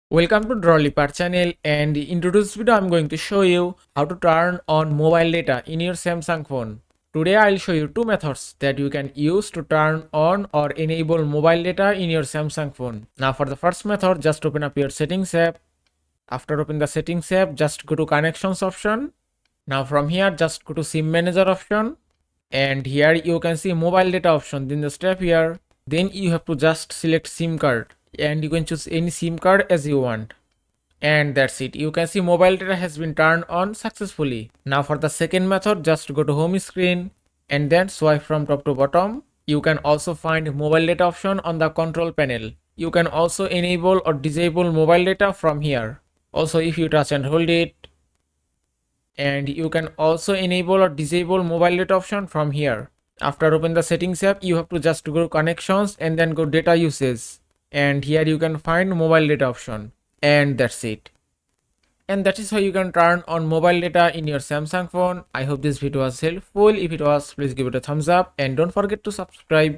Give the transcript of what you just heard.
Welcome to Drawlipar channel, and in today's video I'm going to show you how to turn on mobile data in your Samsung phone. Today I'll show you two methods that you can use to turn on or enable mobile data in your Samsung phone. Now for the first method, just open up your settings app. After opening the settings app, just go to connections option. Now from here just go to SIM manager option, and here you can see mobile data option. Then just tap here. Then you have to just select SIM card, and you can choose any SIM card as you want. And that's it. You can see mobile data has been turned on successfully. Now for the second method, just go to home screen and then swipe from top to bottom. You can also find mobile data option on the control panel. You can also enable or disable mobile data from here. Also, if you touch and hold it, and you can also enable or disable mobile data option from here. After open the settings app, you have to just go to connections and then go data usage, and here you can find mobile data option, and that's it. And that is how you can turn on mobile data in your Samsung phone. I hope this video was helpful. If it was, please give it a thumbs up and don't forget to subscribe.